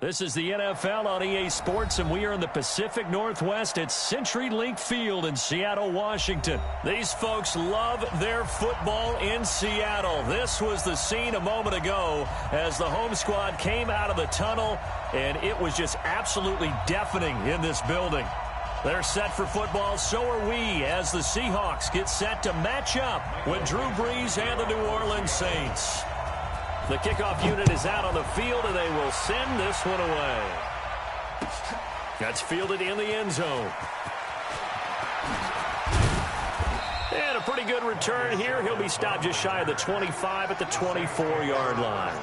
This is the NFL on EA Sports, and we are in the Pacific Northwest at CenturyLink Field in Seattle, Washington. These folks love their football in Seattle. This was the scene a moment ago as the home squad came out of the tunnel, and it was just absolutely deafening in this building. They're set for football, so are we, as the Seahawks get set to match up with Drew Brees and the New Orleans Saints. The kickoff unit is out on the field, and they will send this one away. That's fielded in the end zone. And a pretty good return here. He'll be stopped just shy of the 25 at the 24-yard line.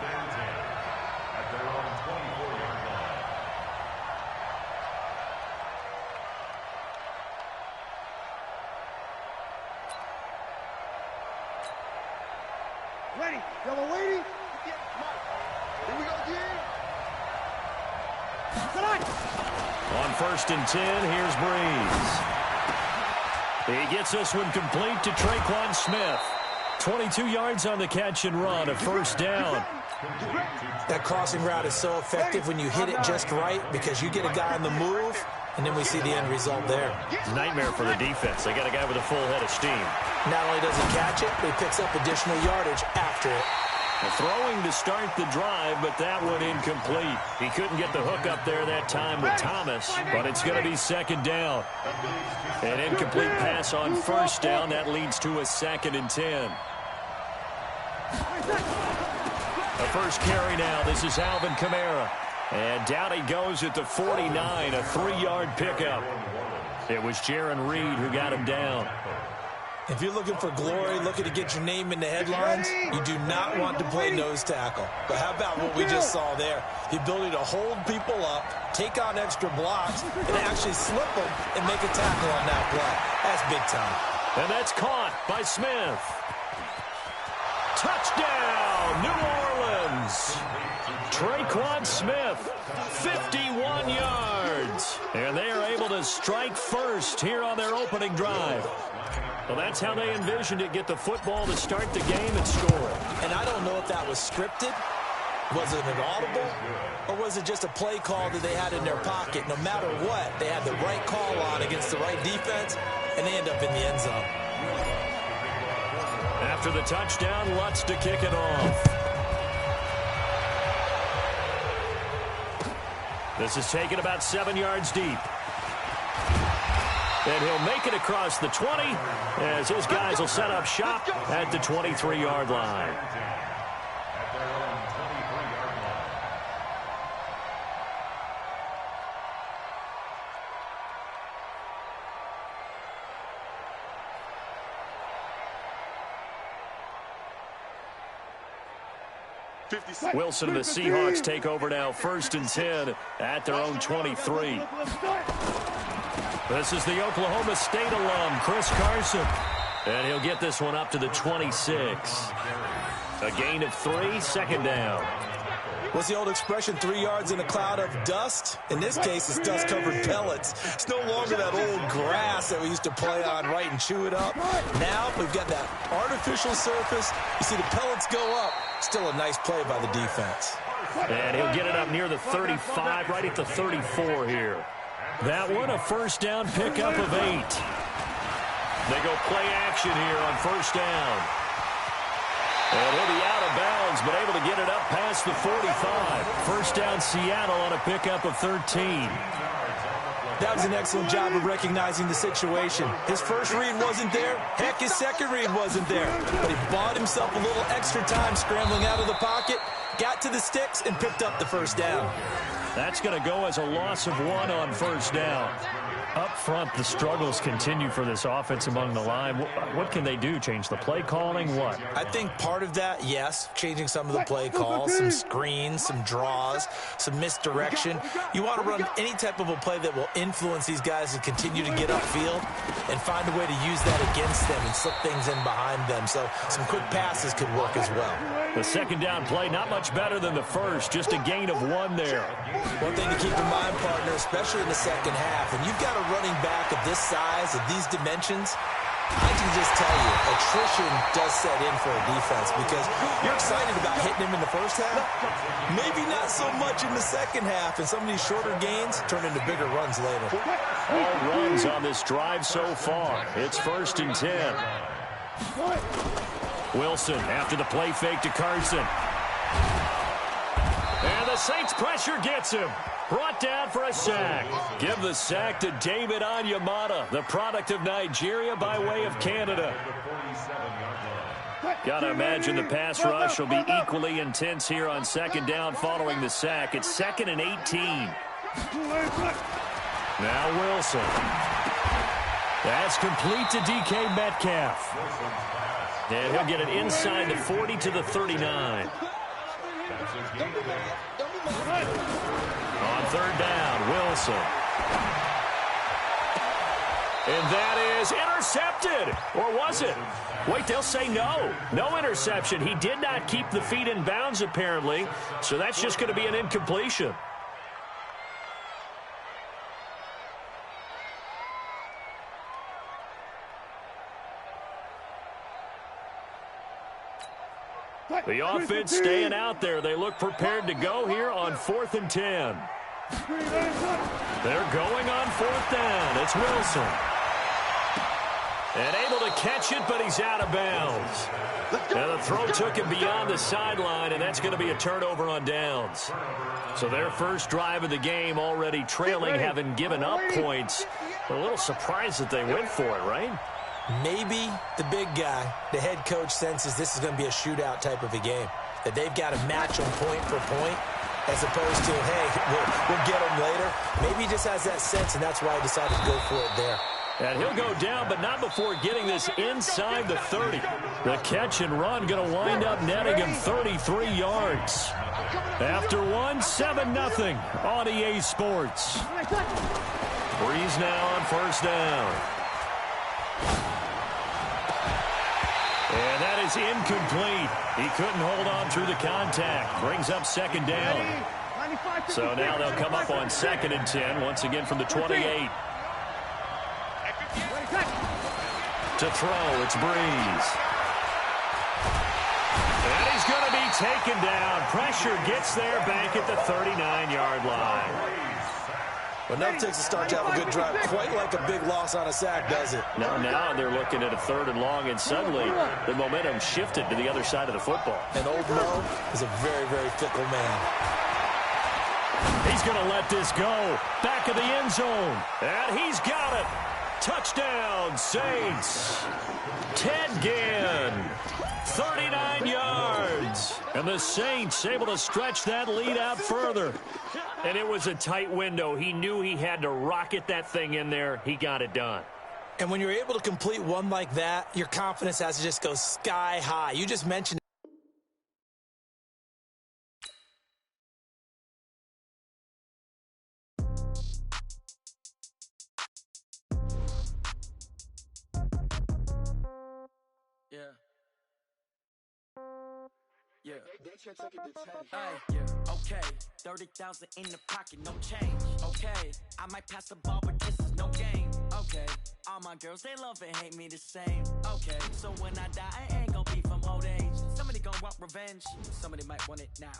Ready. Y'all are waiting? Yeah, here we go again. On 1st and 10, here's Brees. He gets this one complete to Traquan Smith. 22 yards on the catch and run, a first down. That crossing route is so effective when you hit it just right because you get a guy on the move, and then we see the end result there. It's a nightmare for the defense. They got a guy with a full head of steam. Not only does he catch it, but he picks up additional yardage after it. Throwing to start the drive, but that one incomplete. He couldn't get the hook up there that time with Thomas, but it's going to be second down. An incomplete pass on first down. That leads to a 2nd and 10. The first carry now. This is Alvin Kamara. And down he goes at the 49, a 3-yard pickup. It was Jaron Reed who got him down. If you're looking for glory, looking to get your name in the headlines, you do not want to play nose tackle. But how about what we just saw there? The ability to hold people up, take on extra blocks, and actually slip them and make a tackle on that play. That's big time. And that's caught by Smith. Touchdown, New Orleans. Traquan Smith, 51 yards. And they are able to strike first here on their opening drive. Well, that's how they envisioned it, get the football to start the game and score it. And I don't know if that was scripted, was it an audible, or was it just a play call that they had in their pocket? No matter what, they had the right call on against the right defense, and they end up in the end zone. After the touchdown, Lutz to kick it off. This is taken about 7 yards deep. And he'll make it across the 20 as his guys will set up shop at the 23-yard line. Wilson and the Seahawks take over now, 1st and 10 at their own 23. This is the Oklahoma State alum, Chris Carson. And he'll get this one up to the 26. A gain of 3, 2nd down. What's the old expression, 3 yards in a cloud of dust? In this case, it's dust-covered pellets. It's no longer that old grass that we used to play on, right, and chew it up. Now we've got that artificial surface. You see the pellets go up. Still a nice play by the defense. And he'll get it up near the 35, right at the 34 here. That one, a first down pickup of 8. They go play action here on first down. And he'll be out of bounds, but able to get it up past the 45. First down Seattle on a pickup of 13. That was an excellent job of recognizing the situation. His first read wasn't there. Heck, his second read wasn't there. But he bought himself a little extra time scrambling out of the pocket, got to the sticks, and picked up the first down. That's going to go as a loss of 1 on first down. Up front, the struggles continue for this offense among the line. What can they do? Change the play calling? What? I think part of that, yes, changing some of the play calls, some screens, some draws, some misdirection. You want to run any type of a play that will influence these guys to continue to get upfield and find a way to use that against them and slip things in behind them. So some quick passes could work as well. The 2nd down play, not much better than the first, just a gain of 1 there. One thing to keep in mind, partner, especially in the second half, when you've got a running back of this size, of these dimensions, I can just tell you, attrition does set in for a defense because you're excited about hitting him in the first half. Maybe not so much in the second half, and some of these shorter gains turn into bigger runs later. All runs on this drive so far. It's 1st and 10. Wilson after the play fake to Carson. And the Saints pressure gets him. Brought down for a sack. Give the sack to David Onyemata, the product of Nigeria by way of Canada. Gotta imagine the pass rush will be equally intense here on 2nd down following the sack. It's 2nd and 18. Now Wilson. That's complete to DK Metcalf. And he'll get it inside the 40 to the 39. On 3rd down, Wilson. And that is intercepted. Or was it? Wait, they'll say no. No interception. He did not keep the feet in bounds, apparently. So that's just going to be an incompletion. The offense staying out there. They look prepared to go here on 4th and 10. They're going on 4th down. It's Wilson. And able to catch it, but he's out of bounds. And the throw took him beyond the sideline, and that's going to be a turnover on downs. So their first drive of the game already trailing, having given up points. A little surprised that they went for it, right? Maybe the big guy, the head coach, senses this is going to be a shootout type of a game, that they've got to match them point for point as opposed to, hey, we'll get them later. Maybe he just has that sense, and that's why he decided to go for it there. And he'll go down, but not before getting this inside the 30. The catch and run going to wind up netting him 33 yards. After one, 7-0 on EA Sports. Breeze now on 1st down. And that is incomplete. He couldn't hold on through the contact. Brings up 2nd down. So now they'll come up on 2nd and 10, once again from the 28. To throw, it's Breeze. And he's going to be taken down. Pressure gets there back at the 39-yard line. Well, never takes a start to have a good drive, quite like a big loss on a sack, does it? No, now they're looking at a 3rd and long, and suddenly the momentum shifted to the other side of the football. And old Mo is a very, very fickle man. He's going to let this go. Back of the end zone. And he's got it. Touchdown, Saints. Ted Ginn, 39 yards. And the Saints able to stretch that lead out further. And it was a tight window. He knew he had to rocket that thing in there. He got it done. And when you're able to complete one like that, your confidence has to just go sky high. You just mentioned Yeah. Hey, yeah. Okay. 30,000 in the pocket, no change. Okay. I might pass the ball, but this is no game. Okay. All my girls, they love and hate me the same. Okay. So when I die, I ain't gonna be from old age. Somebody gonna want revenge. Somebody might want it now.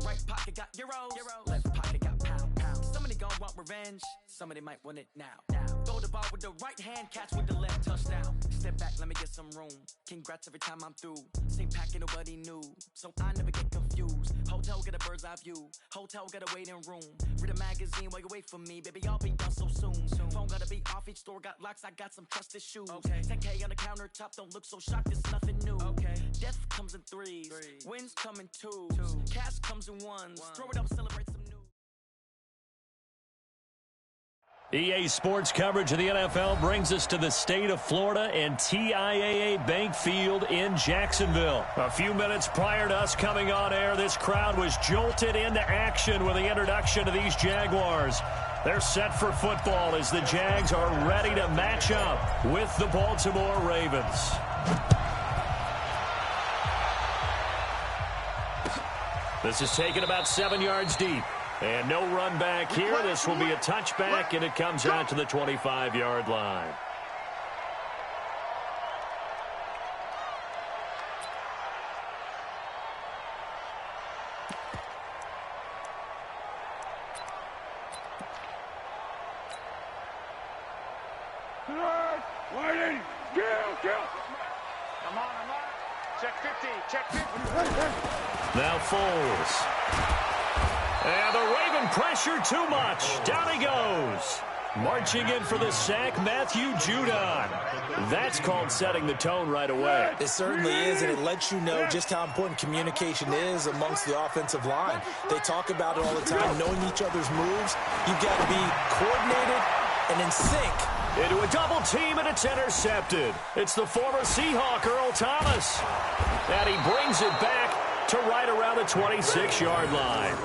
Right pocket got euros. Left pocket got pound. Somebody gonna want revenge. Somebody might want it now. Throw the ball with the right hand, catch with the left, touchdown. Step back, let me get some room. Congrats every time I'm through. Same packet, nobody knew. So I never get confused. Hotel get a bird's eye view. Hotel get a waiting room. Read a magazine while you wait for me. Baby, I'll be done so soon. Phone gotta be off, each store got locks. I got some trusted shoes. 10K on the countertop, don't look so shocked, it's nothing new. Death comes in threes. Wins come in twos. Cash comes in ones. Throw it up, celebrate some news. EA Sports coverage of the NFL brings us to the state of Florida and TIAA Bank Field in Jacksonville. A few minutes prior to us coming on air, this crowd was jolted into action with the introduction of these Jaguars. They're set for football as the Jags are ready to match up with the Baltimore Ravens. This is taken about 7 yards deep. And no run back here. This will be a touchback, and it comes out to the 25-yard line. Waiting. Kill. I'm on. Check 50. Check 50. Now Foles. And the Raven pressure too much. Down he goes. Marching in for the sack, Matthew Judon. That's called setting the tone right away. It certainly is, and it lets you know just how important communication is amongst the offensive line. They talk about it all the time, knowing each other's moves. You've got to be coordinated and in sync. Into a double team, and it's intercepted. It's the former Seahawk, Earl Thomas. And he brings it back to right around the 26-yard line.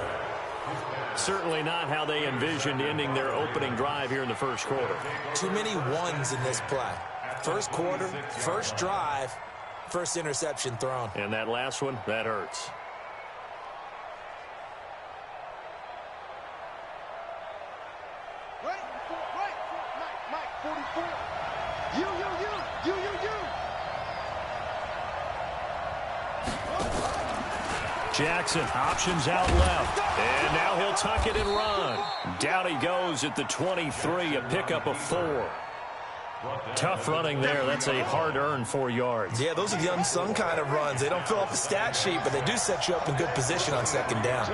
Certainly not how they envisioned ending their opening drive here in the first quarter. Too many ones in this play. First quarter, first drive, first interception thrown. And that last one, that hurts. Mike, 44. You. Jackson options out left. And now he'll tuck it and run. Down he goes at the 23, a pickup of 4. Tough running there. That's a hard-earned 4 yards. Yeah, those are the unsung kind of runs. They don't fill up the stat sheet, but they do set you up in good position on second down.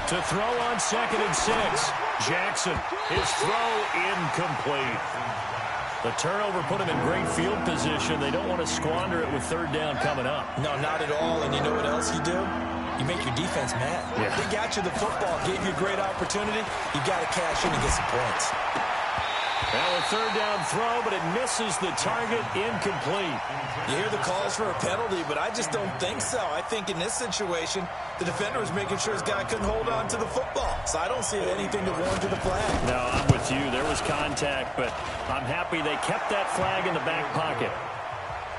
To throw on 2nd and 6. Jackson, his throw incomplete. The turnover put him in great field position. They don't want to squander it with 3rd down coming up. No, not at all. And you know what else you do? You make your defense mad. Yeah. They got you the football, gave you a great opportunity. You got to cash in and get some points. Well, a 3rd down throw, but it misses the target, incomplete. You hear the calls for a penalty, but I just don't think so. I think in this situation, the defender was making sure his guy couldn't hold on to the football. So I don't see anything to warrant to the flag. No, I'm with you. There was contact, but I'm happy they kept that flag in the back pocket.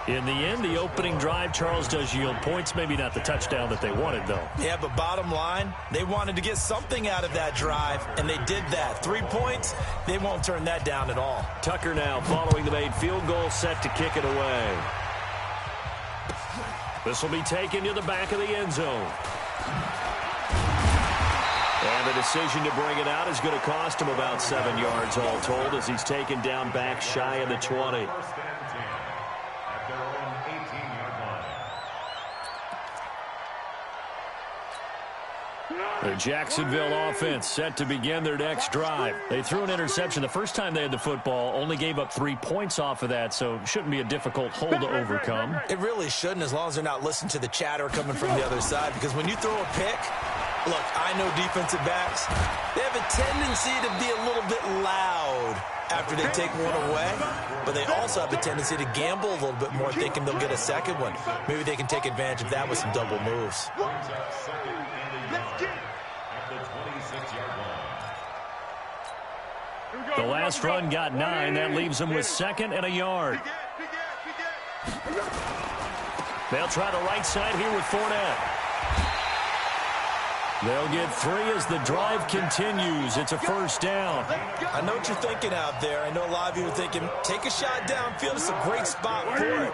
In the end, the opening drive, Charles, does yield points. Maybe not the touchdown that they wanted, though. Yeah, but bottom line, they wanted to get something out of that drive, and they did that. 3 points, they won't turn that down at all. Tucker now following the made field goal, set to kick it away. This will be taken to the back of the end zone. And the decision to bring it out is going to cost him about 7 yards all told as he's taken down back shy of the 20. The Jacksonville offense set to begin their next drive. They threw an interception the first time they had the football, only gave up 3 points off of that, so shouldn't be a difficult hole to overcome. It really shouldn't, as long as they're not listening to the chatter coming from the other side, because when you throw a pick, look, I know defensive backs, they have a tendency to be a little bit loud after they take one away, but they also have a tendency to gamble a little bit more, thinking they'll get a second one. Maybe they can take advantage of that with some double moves. The last run got 9. That leaves them with 2nd and a yard. They'll try the right side here with Fournette. They'll get 3 as the drive continues. It's a first down. I know what you're thinking out there. I know a lot of you are thinking, take a shot downfield. It's a great spot for it.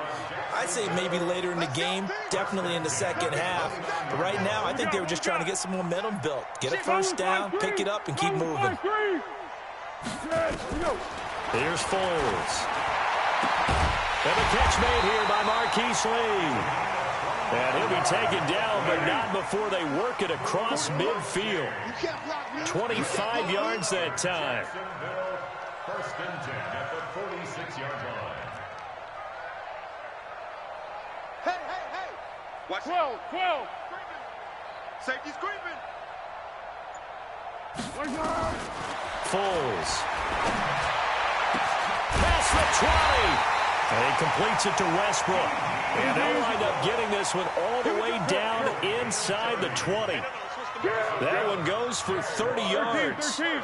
I'd say maybe later in the game, definitely in the second half. But right now, I think they were just trying to get some momentum built. Get a first down, pick it up, and keep moving. Here's Foles. And the catch made here by Marquise Lee. And he'll be taken down, but not before they work it across midfield. 25 yards that time. First and 10 at the 46-yard line. Hey. Watch 12. Safety's creeping. Foles. Past the 20. And he completes it to Westbrook. And they'll wind up getting this one all the way down inside the 20. That one goes for 30 yards. From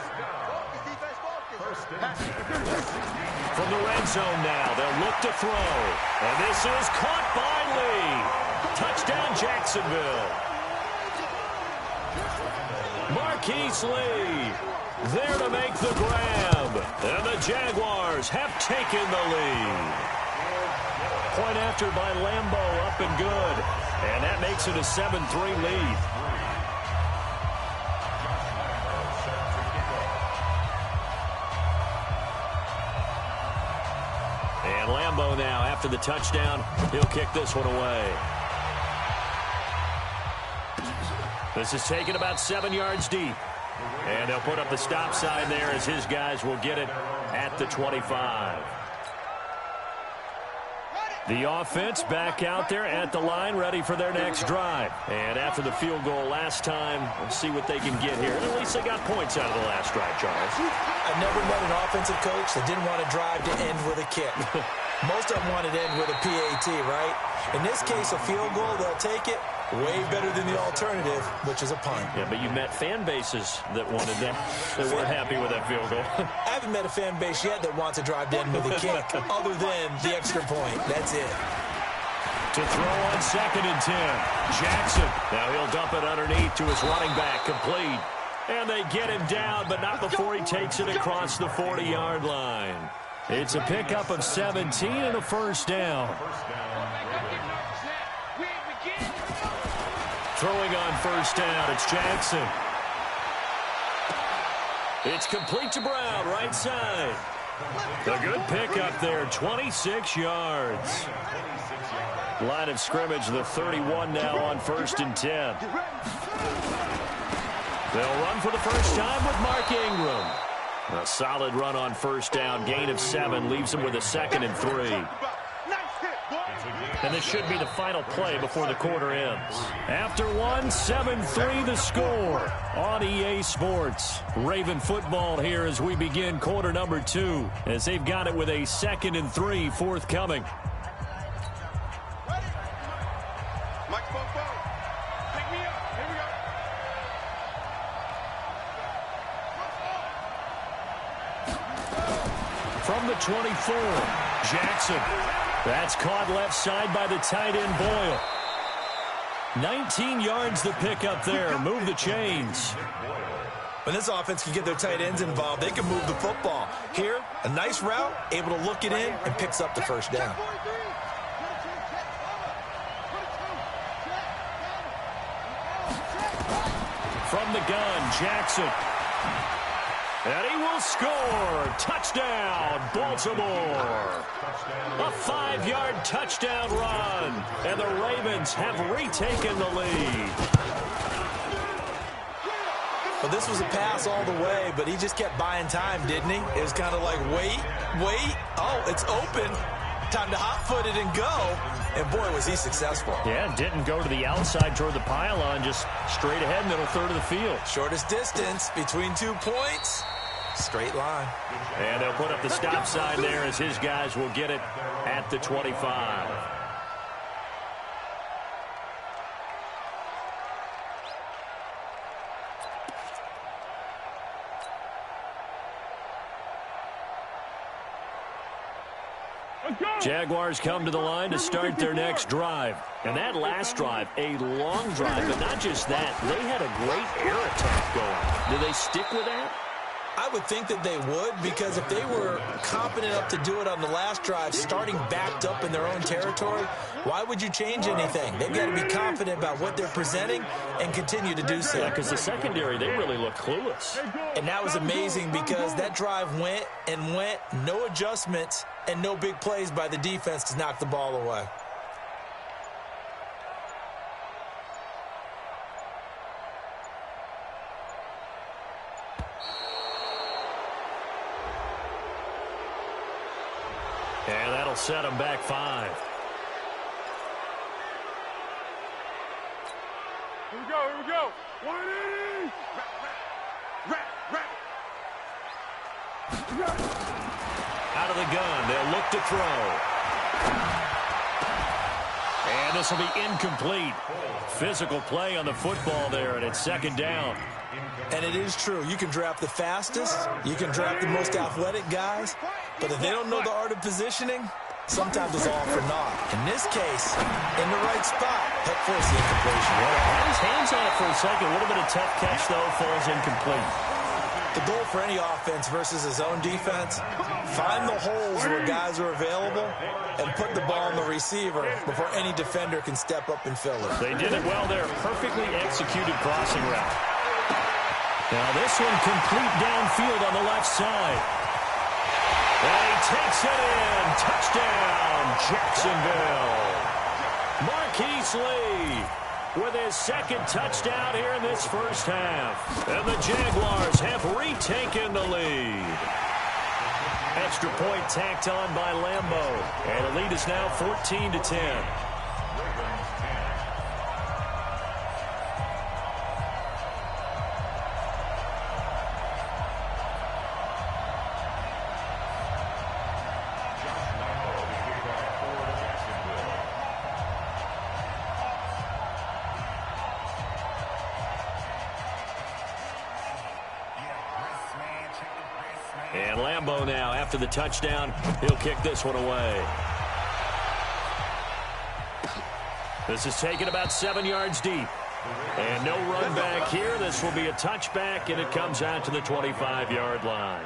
the red zone now, they'll look to throw. And this is caught by Lee. Touchdown, Jacksonville. Marquise Lee there to make the grab. And the Jaguars have taken the lead. Point after by Lambeau, up and good. And that makes it a 7-3 lead. after the touchdown. He'll kick this one away. This is taken about 7 yards deep. And they'll put up the stop sign there as his guys will get it at the 25. The offense back out there at the line, ready for their next drive. And after the field goal last time, we'll see what they can get here. At least they got points out of the last drive, Charles. I've never met an offensive coach that didn't want to drive to end with a kick. Most of them wanted to end with a PAT, right? In this case, a field goal, they'll take it. Way better than the alternative, which is a punt. Yeah, but you met fan bases that wanted that, that weren't happy with that field goal. I haven't met a fan base yet that wants to drive to end with a kick, other than the extra point. That's it. To throw on 2nd and 10. Jackson. Now he'll dump it underneath to his running back. Complete. And they get him down, but not before he takes it across the 40-yard line. It's a pickup of 17 and a first down. Throwing on first down, it's Jackson. It's complete to Brown, right side. A good pickup there, 26 yards. Line of scrimmage, the 31 now on 1st and 10. They'll run for the first time with Mark Ingram. A solid run on first down, gain of 7, leaves him with a 2nd and 3. And this should be the final play before the quarter ends. After one, 7-3 the score on EA Sports. Raven football here as we begin quarter number 2, as they've got it with a 2nd and 3 forthcoming. From the 24, Jackson. That's caught left side by the tight end Boyle. 19 yards the pickup there. Move the chains. When this offense can get their tight ends involved, they can move the football. Here, a nice route, able to look it in, and picks up the first down. From the gun, Jackson. And he will score. Touchdown, Baltimore. A 5-yard touchdown run. And the Ravens have retaken the lead. Well, this was a pass all the way, but he just kept buying time, didn't he? It was kind of like, wait. Oh, it's open. Time to hot-foot it and go. And, boy, was he successful. Yeah, didn't go to the outside toward the pylon, just straight ahead, middle third of the field. Shortest distance between 2 points. Straight line. And they'll put up the stop sign there as his guys will get it at the 25. Jaguars come to the line to start their next drive. And that last drive, a long drive, but not just that. They had a great air attack going. Do they stick with that? I would think that they would, because if they were competent enough to do it on the last drive, starting backed up in their own territory, why would you change anything? They've got to be confident about what they're presenting and continue to do so. Yeah, because the secondary, they really look clueless. And that was amazing because that drive went and went, no adjustments, and no big plays by the defense to knock the ball away. And that'll set them back 5. Here we go. 180. Out of the gun, they'll look to throw. And this will be incomplete. Physical play on the football there, and it's 2nd down. And it is true. You can draft the fastest. You can draft the most athletic guys. But if they don't know the art of positioning, sometimes it's all for naught. In this case, in the right spot, help force the incompletion. Well, had his hands on it for a second. A little bit of tough catch, though, falls incomplete. The goal for any offense versus his own defense, find the holes where guys are available and put the ball on the receiver before any defender can step up and fill it. They did it well there. Perfectly executed crossing route. Now this one complete downfield on the left side. And he takes it in. Touchdown, Jacksonville. Marquise Lee with his second touchdown here in this first half. And the Jaguars have retaken the lead. Extra point tacked on by Lambeau. And the lead is now 14-10. And Lambeau now, after the touchdown, he'll kick this one away. This is taken about 7 yards deep. And no run back here. This will be a touchback, and it comes out to the 25-yard line.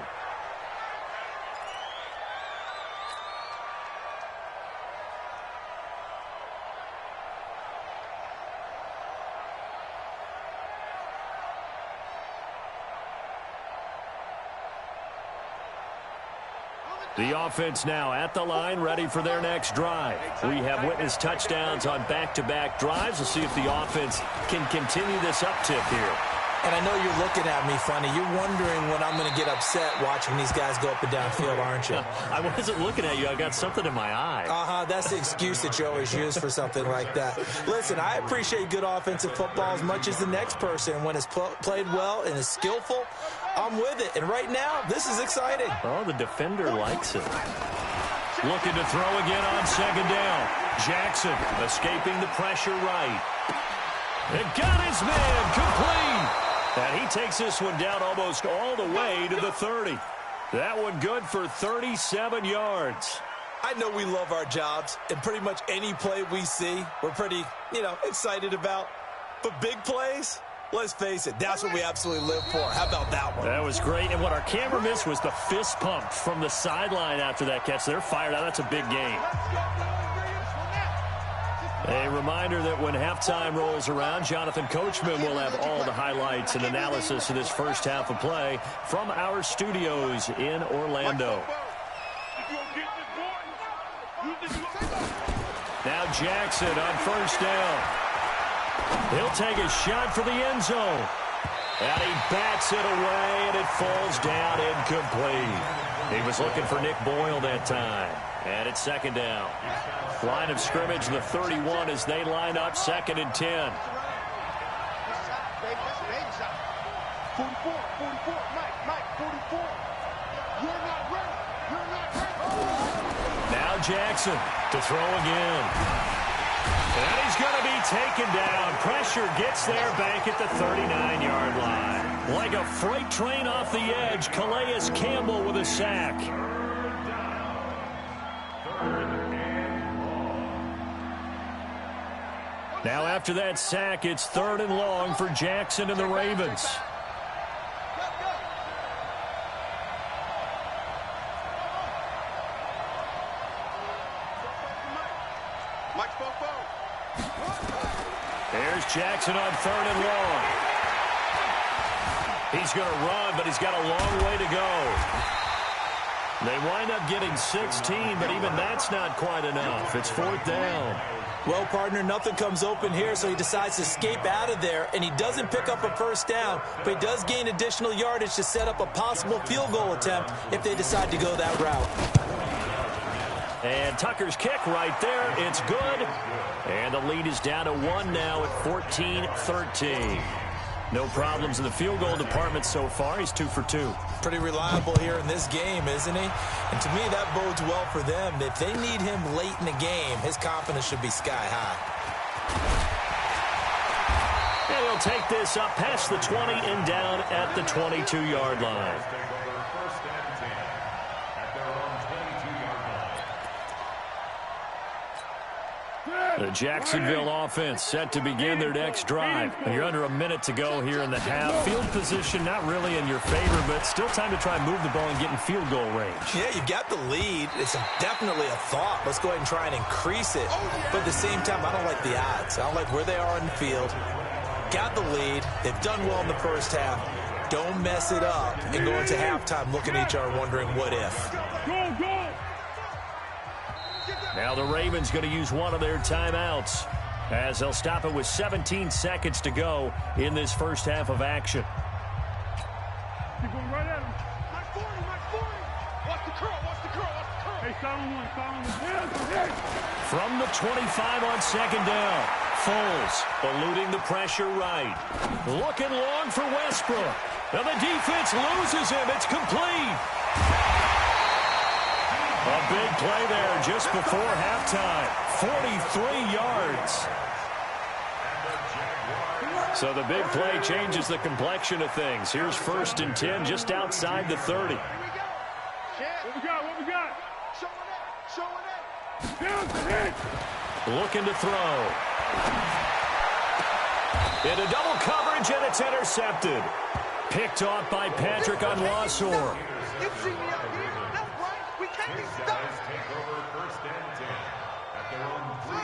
The offense now at the line, ready for their next drive. We have witnessed touchdowns on back-to-back drives. We'll see if the offense can continue this uptick here. And I know you're looking at me funny. You're wondering when I'm going to get upset watching these guys go up and down field, aren't you? I wasn't looking at you. I got something in my eye. That's the excuse that you always use for something like that. Listen, I appreciate good offensive football as much as the next person. When it's played well and is skillful, I'm with it. And right now, this is exciting. Oh, the defender likes it. Looking to throw again on second down. Jackson escaping the pressure right. It got his man complete. And he takes this one down almost all the way to the 30. That one good for 37 yards. I know we love our jobs, and pretty much any play we see, we're pretty, excited about. But big plays, let's face it, that's what we absolutely live for. How about that one? That was great. And what our camera missed was the fist pump from the sideline after that catch. They're fired out. That's a big game. A reminder that when halftime rolls around, Jonathan Coachman will have all the highlights and analysis of this first half of play from our studios in Orlando. Now Jackson on first down. He'll take a shot for the end zone. And he bats it away, and it falls down incomplete. He was looking for Nick Boyle that time. And it's second down. Line of scrimmage, the 31 as they line up, 2nd and 10. 44, Mike, 44. You're not ready. Now Jackson to throw again. And he's going to be taken down. Pressure gets there back at the 39-yard line. Like a freight train off the edge, Calais Campbell with a sack. Now after that sack, it's 3rd and long for Jackson and the Ravens. There's Jackson on 3rd and long. He's going to run, but he's got a long way to go. They wind up getting 16, but even that's not quite enough. It's 4th down. Well, partner, nothing comes open here, so he decides to escape out of there, and he doesn't pick up a first down, but he does gain additional yardage to set up a possible field goal attempt if they decide to go that route. And Tucker's kick right there. It's good. And the lead is down to 1 now at 14-13. No problems in the field goal department so far. He's 2 for 2. Pretty reliable here in this game, isn't he? And to me, that bodes well for them. If they need him late in the game, his confidence should be sky high. And he'll take this up past the 20 and down at the 22-yard line. The Jacksonville offense set to begin their next drive. You're under a minute to go here in the half. Field position not really in your favor, but still time to try and move the ball and get in field goal range. Yeah, you got the lead. It's definitely a thought. Let's go ahead and try and increase it. But at the same time, I don't like the odds. I don't like where they are in the field. Got the lead. They've done well in the first half. Don't mess it up and go into halftime looking at each other wondering what if. Now the Ravens going to use one of their timeouts as they'll stop it with 17 seconds to go in this first half of action. Keep going right at him. Mike 40, Mike 40. Watch the curl, watch the curl, watch the curl. Hey, silent one. From the 25 on second down, Foles eluding the pressure right. Looking long for Westbrook. And the defense loses him. It's complete. A big play there just before halftime. 43 yards. So the big play changes the complexion of things. Here's 1st and 10 just outside the 30. What we got? Showing it. Looking to throw. Into double coverage, and it's intercepted. Picked off by Patrick on Wassor. You see me out here. That's right. We can't be stopped.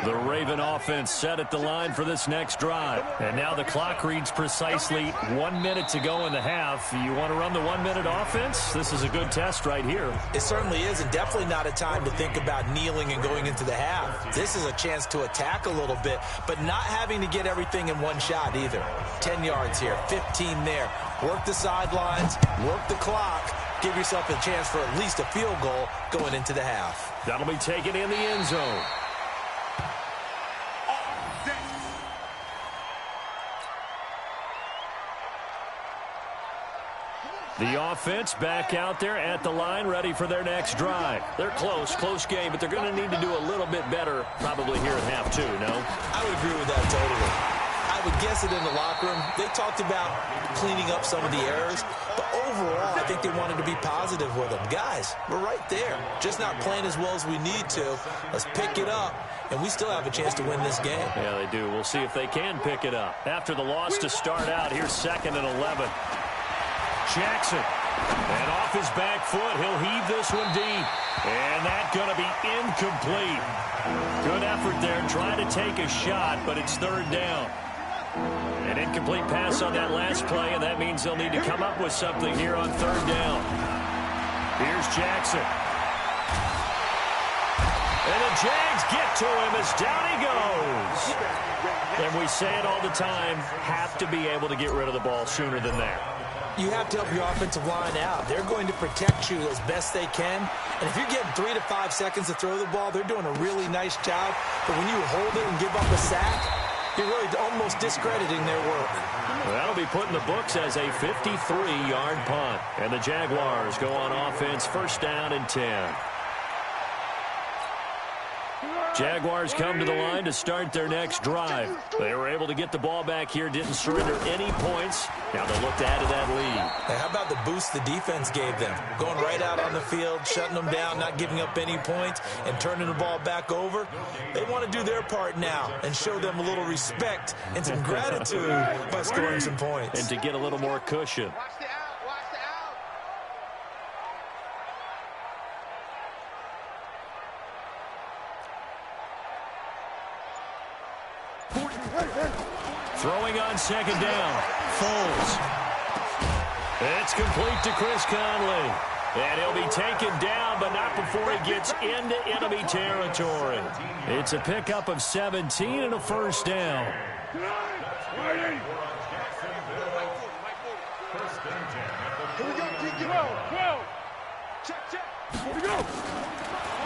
The Raven offense set at the line for this next drive. And now the clock reads precisely 1 minute to go in the half. You want to run the 1 minute offense? This is a good test right here. It certainly is, and definitely not a time to think about kneeling and going into the half. This is a chance to attack a little bit, but not having to get everything in one shot either. 10 yards here, 15 there. Work the sidelines, work the clock. Give yourself a chance for at least a field goal going into the half. That'll be taken in the end zone. The offense back out there at the line, ready for their next drive. They're close game, but they're going to need to do a little bit better probably here at half two, no? I would agree with that totally. I would guess it in the locker room. They talked about cleaning up some of the errors, but overall, I think they wanted to be positive with them. Guys, we're right there. Just not playing as well as we need to. Let's pick it up, and we still have a chance to win this game. Yeah, they do. We'll see if they can pick it up. After the loss to start out, here's 2nd and 11. Jackson, and off his back foot, he'll heave this one deep, and that's going to be incomplete. Good effort there, trying to take a shot, but it's 3rd down. An incomplete pass on that last play, and that means they'll need to come up with something here on 3rd down. Here's Jackson. And the Jags get to him as down he goes. And we say it all the time, have to be able to get rid of the ball sooner than that. You have to help your offensive line out. They're going to protect you as best they can. And if you're getting 3 to 5 seconds to throw the ball, they're doing a really nice job. But when you hold it and give up a sack, you're really almost discrediting their work. Well, that'll be put in the books as a 53-yard punt. And the Jaguars go on offense, 1st down and 10. Jaguars come to the line to start their next drive. They were able to get the ball back here, didn't surrender any points. Now they'll look to add to that lead. Hey, how about the boost the defense gave them? Going right out on the field, shutting them down, not giving up any points, and turning the ball back over. They want to do their part now and show them a little respect and some gratitude by scoring some points. And to get a little more cushion. Watch the out, watch the out. Throwing on 2nd down. Foles. It's complete to Chris Conley. And he'll be taken down, but not before he gets into enemy territory. It's a pickup of 17 and a 1st down.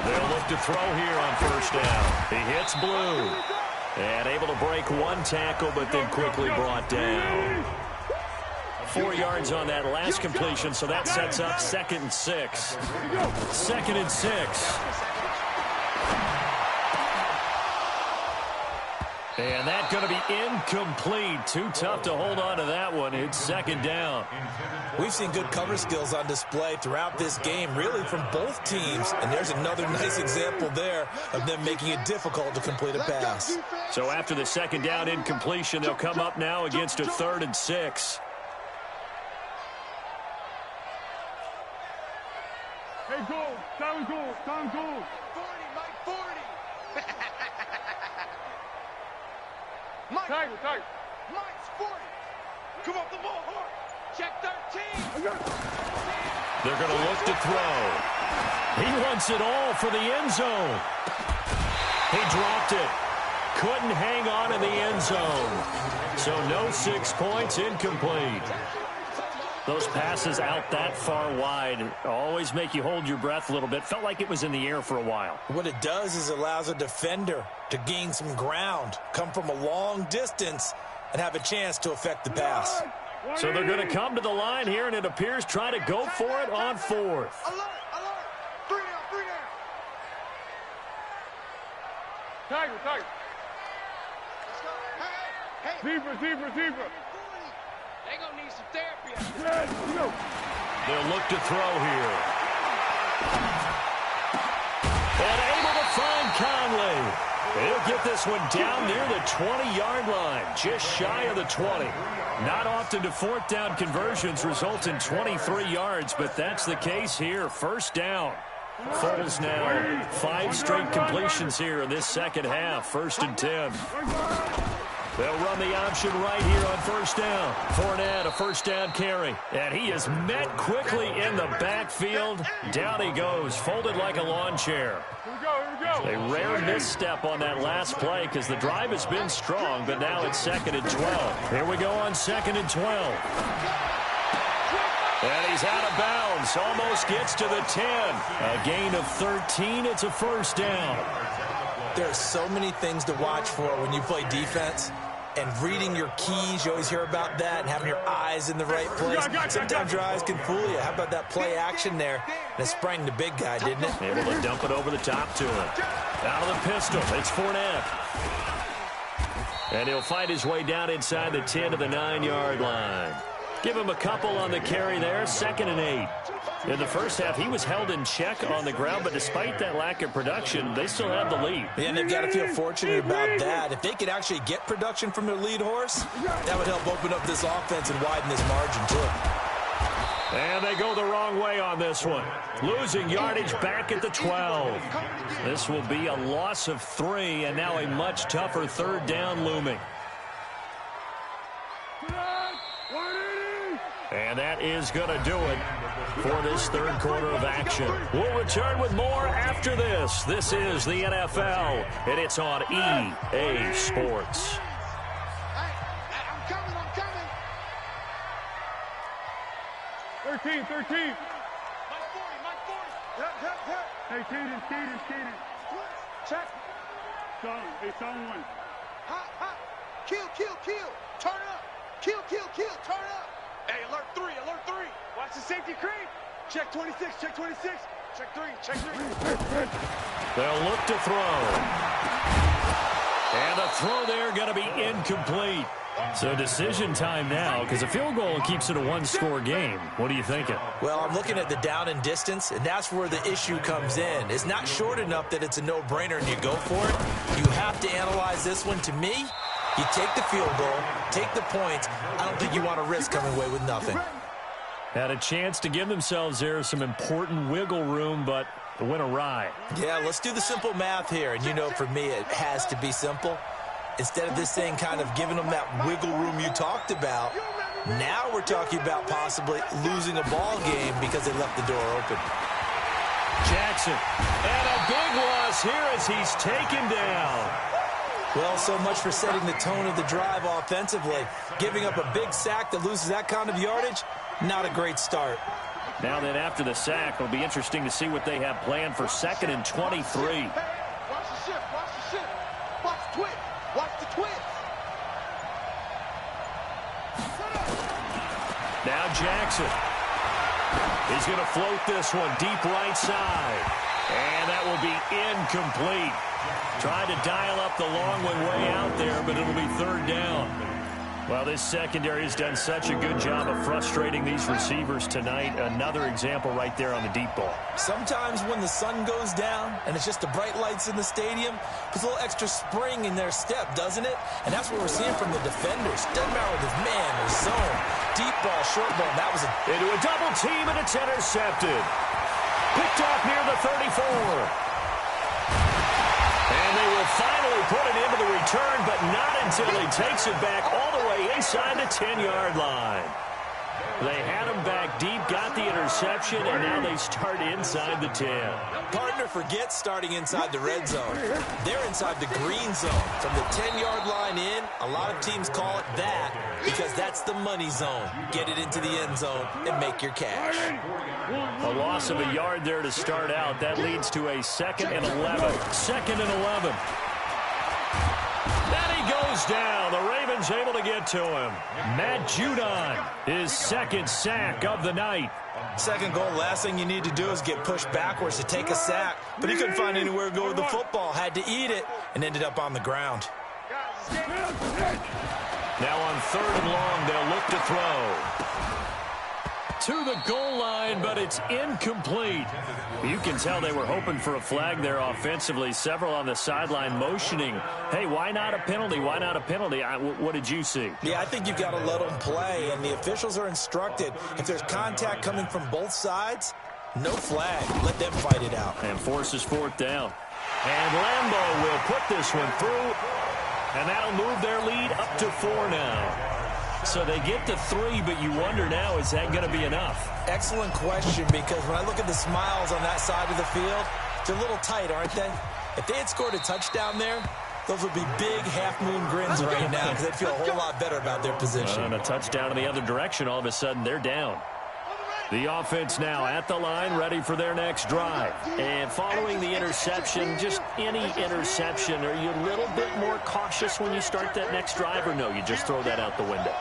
They'll look to throw here on 1st down. He hits Blue. And able to break one tackle, but then quickly brought down. 4 yards on that last completion, so that sets up 2nd and 6. 2nd and 6. And that's going to be incomplete. Too tough to hold on to that one. It's 2nd down. We've seen good cover skills on display throughout this game, really from both teams. And there's another nice example there of them making it difficult to complete a pass. So after the 2nd down incompletion, they'll come up now against a 3rd and 6. Hey, goal. Time goal. 40, Mike, 40. Mike. Tight. Mike's 40. Come up the ball hard. Check 13. They're going to look to throw. He wants it all for the end zone. He dropped it. Couldn't hang on in the end zone. So no 6 points, incomplete. Those passes out that far wide always make you hold your breath a little bit. Felt like it was in the air for a while. What it does is allows a defender to gain some ground, come from a long distance, and have a chance to affect the pass. So they're going to come to the line here, and it appears try to go for it on 4th. Alert, alert. 3 down, 3 down. Tiger. Let's go. Hey. Zebra. They gonna need some therapy. They'll look to throw here. And able to find Conley. He'll get this one down near the 20-yard line, just shy of the 20. Not often do 4th down conversions result in 23 yards, but that's the case here. 1st down. Foles now 5 straight completions here in this second half. 1st and 10. They'll run the option right here on 1st down. Fournette, a 1st down carry. And he is met quickly in the backfield. Down he goes, folded like a lawn chair. Here we go. A rare misstep on that last play because the drive has been strong, but now it's 2nd and 12. Here we go on 2nd and 12. And he's out of bounds. Almost gets to the 10. A gain of 13. It's a 1st down. There are so many things to watch for when you play defense. And reading your keys, you always hear about that, and having your eyes in the right place. Sometimes your eyes can fool you. How about that play action there? And it sprang the big guy, didn't it? Able to dump it over the top to him. Out of the pistol, it's Fournette. And he'll find his way down inside the 10 to the 9-yard line. Give him a couple on the carry there, 2nd and 8. In the first half, he was held in check on the ground, but despite that lack of production, they still have the lead. Yeah, and they've got to feel fortunate about that. If they could actually get production from their lead horse, that would help open up this offense and widen this margin, too. And they go the wrong way on this one. Losing yardage back at the 12. This will be a loss of 3, and now a much tougher 3rd down looming. And that is going to do it for this 3rd quarter of action. We'll return with more after this. This is the NFL, and it's on EA Sports. Hey, I'm coming. 13. Mike 40. Yep. Hey, Caden. Check. Zone 1. Hot. Kill. Turn up. Kill. Turn up. Hey, alert 3. Watch the safety creep. Check 26. Check 3. They'll look to throw. And the throw there going to be incomplete. So decision time now, because a field goal keeps it a 1-score game. What are you thinking? Well, I'm looking at the down and distance, and that's where the issue comes in. It's not short enough that it's a no-brainer and you go for it. You have to analyze this one. To me, you take the field goal, take the points. I don't think you want to risk coming away with nothing. Had a chance to give themselves there some important wiggle room, but it went awry. Yeah, let's do the simple math here. And you know, for me, it has to be simple. Instead of this thing kind of giving them that wiggle room you talked about, now we're talking about possibly losing a ball game because they left the door open. Jackson, and a big loss here as he's taken down. Well, so much for setting the tone of the drive offensively. Giving up a big sack that loses that kind of yardage, not a great start. Now then, after the sack, it'll be interesting to see what they have planned for 2nd and 23. Watch the shift. Watch the twist. Now Jackson. He's going to float this one deep right side. And that will be incomplete. Tried to dial up the long one way out there, but it'll be 3rd down. Well, this secondary has done such a good job of frustrating these receivers tonight. Another example right there on the deep ball. Sometimes when the sun goes down and it's just the bright lights in the stadium, puts a little extra spring in their step, doesn't it? And that's what we're seeing from the defenders. Doesn't matter whether it's man or zone. Deep ball, short ball, that was into a double team, and it's intercepted. Picked off near the 34. And they will finally put it into the return, but not until he takes it back all the way inside the 10-yard line. They had him back deep, got the interception, and now they start inside the 10. Partner, forget starting inside the red zone. They're inside the green zone. From the 10-yard line in, a lot of teams call it that because that's the money zone. Get it into the end zone and make your cash. A loss of a yard there to start out. That leads to a 2nd and 11. 2nd and 11. Then he goes down. The Ravens able to get to him. Matt Judon, his 2nd sack of the night. Second goal, last thing you need to do is get pushed backwards to take a sack. But he couldn't find anywhere to go with the football. Had to eat it and ended up on the ground. Now on 3rd and long, they'll look to throw. To the goal line, but it's incomplete. You can tell they were hoping for a flag there offensively. Several on the sideline motioning, hey, why not a penalty? Why not a penalty? What did you see? Yeah, I think you've got to let them play, and the officials are instructed. If there's contact coming from both sides, no flag. Let them fight it out. And forces 4th down. And Lambeau will put this one through, and that'll move their lead up to 4 now. So they get to 3, but you wonder now, is that going to be enough? Excellent question, because when I look at the smiles on that side of the field, they're a little tight, aren't they? If they had scored a touchdown there, those would be big half-moon grins right now because they'd feel a whole lot better about their position. And a touchdown in the other direction, all of a sudden they're down. The offense now at the line, ready for their next drive. And following the interception, just any interception, are you a little bit more cautious when you start that next drive, or no, you just throw that out the window?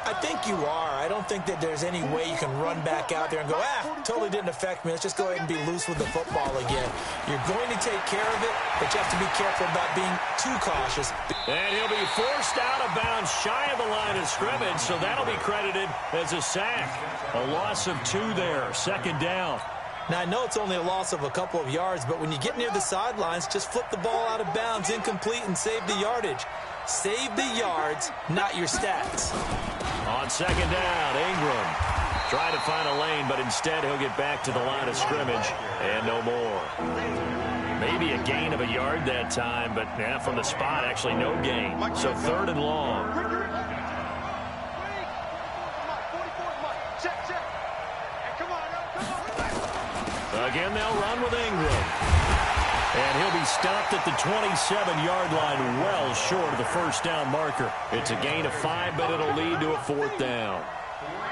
I think you are. I don't think that there's any way you can run back out there and go, totally didn't affect me. Let's just go ahead and be loose with the football again. You're going to take care of it, but you have to be careful about being too cautious. And he'll be forced out of bounds shy of the line of scrimmage, so that'll be credited as a sack. A loss of 2 there, 2nd down. Now, I know it's only a loss of a couple of yards, but when you get near the sidelines, just flip the ball out of bounds, incomplete, and save the yardage. Save the yards, not your stats. On 2nd down, Ingram trying to find a lane, but instead he'll get back to the line of scrimmage and no more. Maybe a gain of a yard that time, but from the spot, actually no gain. So 3rd and long. Again, they'll run with Ingram. And he'll be stopped at the 27-yard line, well short of the 1st down marker. It's a gain of 5, but it'll lead to a 4th down.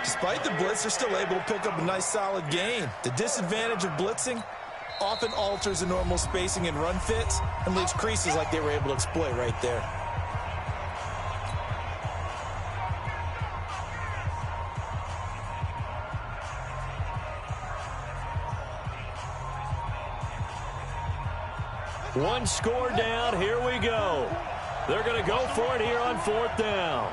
Despite the blitz, they're still able to pick up a nice, solid gain. The disadvantage of blitzing often alters the normal spacing and run fits and leaves creases like they were able to exploit right there. One score down. Here we go. They're going to go for it here on 4th down.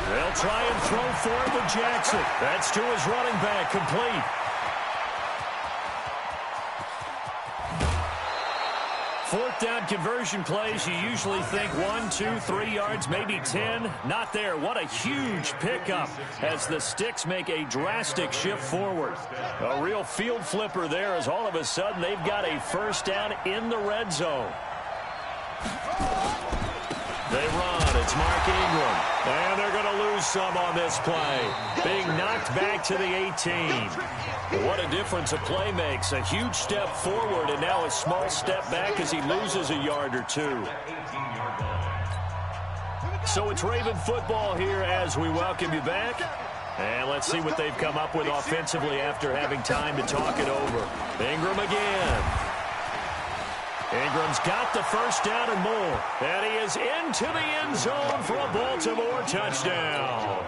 They'll try and throw for it with Jackson. That's to his running back, complete. 4th down conversion plays, you usually think 1, 2, 3 yards, maybe 10. Not there. What a huge pickup as the Sticks make a drastic shift forward. A real field flipper there as all of a sudden they've got a 1st down in the red zone. They run. It's Mark Ingram. And they're going to lose some on this play. Being knocked back to the 18. What a difference a play makes. A huge step forward and now a small step back as he loses a yard or 2. So it's Raven football here as we welcome you back. And let's see what they've come up with offensively after having time to talk it over. Ingram again. Ingram's got the 1st down and more. And he is into the end zone for a Baltimore touchdown.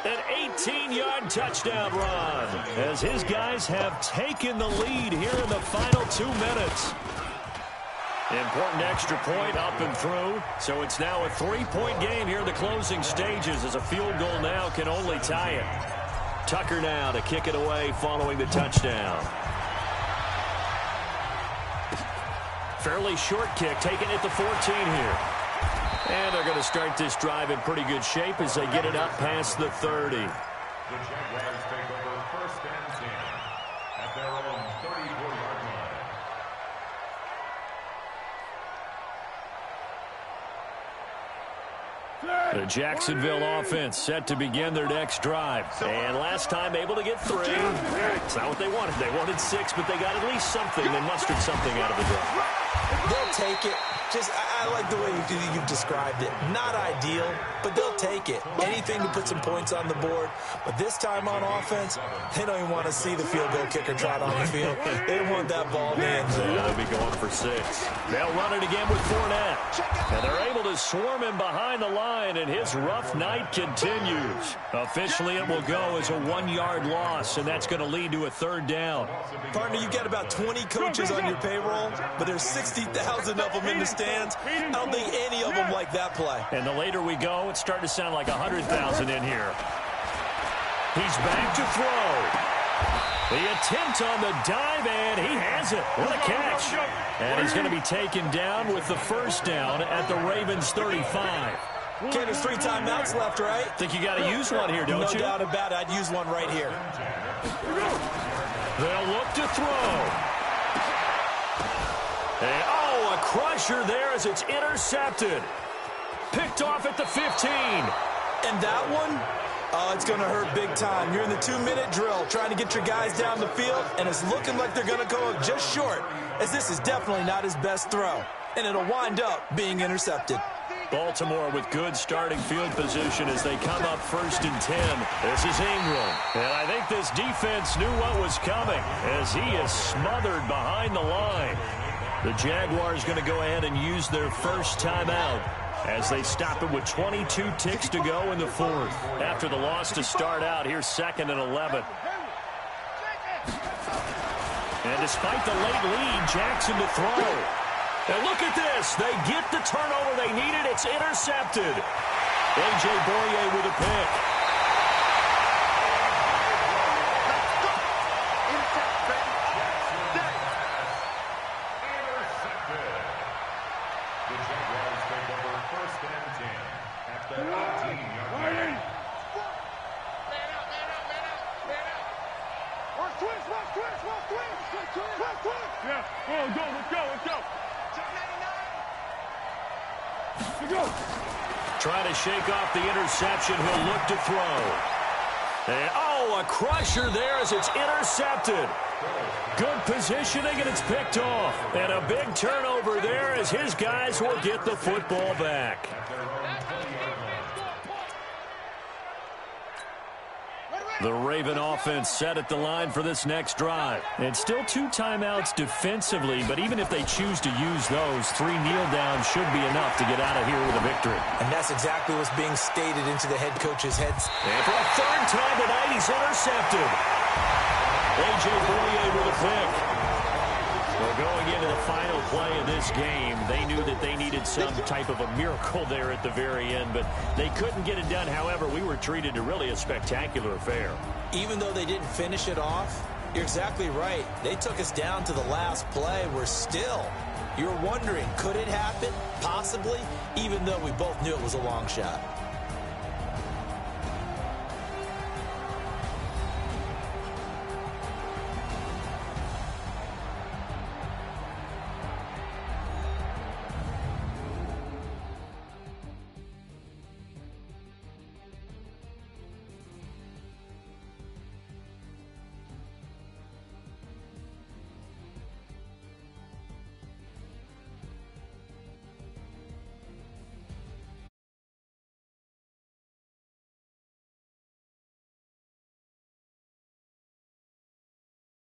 An 18-yard touchdown run as his guys have taken the lead here in the final 2 minutes. Important extra point up and through. So it's now a 3-point game here in the closing stages as a field goal now can only tie it. Tucker now to kick it away following the touchdown. Fairly short kick, taken at the 14 here. And they're going to start this drive in pretty good shape as they get it up past the 30. The Jaguars take over 1st and 10 at their own 34-yard The Jacksonville offense set to begin their next drive. And last time able to get 3. It's not what they wanted. They wanted 6, but they got at least something. They mustered something out of the drive. They'll take it. I like the way you've described it. Not ideal, but they'll take it. Anything to put some points on the board. But this time on offense, they don't even want to see the field goal kicker trot on the field. They want that ball in the end zone. They'll be going for 6. They'll run it again with Fournette. And they're able to swarm him behind the line, and his rough night continues. Officially, it will go as a 1-yard loss, and that's going to lead to a 3rd down. Partner, you've got about 20 coaches on your payroll, but there's 60,000 of them in the stands. I don't think any of them like that play. And the later we go, it's starting to sound like 100,000 in here. He's back to throw. The attempt on the dive, and he has it. What a catch. And he's going to be taken down with the 1st down at the Ravens 35. Okay, there's 3 timeouts left, right? Think you got to use one here, don't you? No doubt about it. I'd use one right here. They'll look to throw. And, a crusher there as it's intercepted. Picked off at the 15. And that one, it's going to hurt big time. You're in the 2-minute drill trying to get your guys down the field, and it's looking like they're going to go just short, as this is definitely not his best throw. And it'll wind up being intercepted. Baltimore with good starting field position as they come up 1st and 10. This is Ingram. And I think this defense knew what was coming as he is smothered behind the line. The Jaguars going to go ahead and use their 1st timeout as they stop it with 22 ticks to go in the 4th. After the loss to start out, here's 2nd and 11. And despite the late lead, Jackson to throw. And look at this. They get the turnover they needed. It's intercepted. A.J. Boye with a pick. Trying to shake off the interception. He'll look to throw. And, a crusher there as it's intercepted. Good positioning, and it's picked off. And a big turnover there as his guys will get the football back. The Raven offense set at the line for this next drive. And still 2 timeouts defensively, but even if they choose to use those, 3 kneel downs should be enough to get out of here with a victory. And that's exactly what's being stated into the head coach's heads. And for a 3rd time tonight, he's intercepted. A.J. Boye with a pick. Well, going into the final play of this game, they knew that they needed some type of a miracle there at the very end, but they couldn't get it done. However, we were treated to really a spectacular affair. Even though they didn't finish it off, you're exactly right. They took us down to the last play. We're still, you're wondering, could it happen? Possibly, even though we both knew it was a long shot.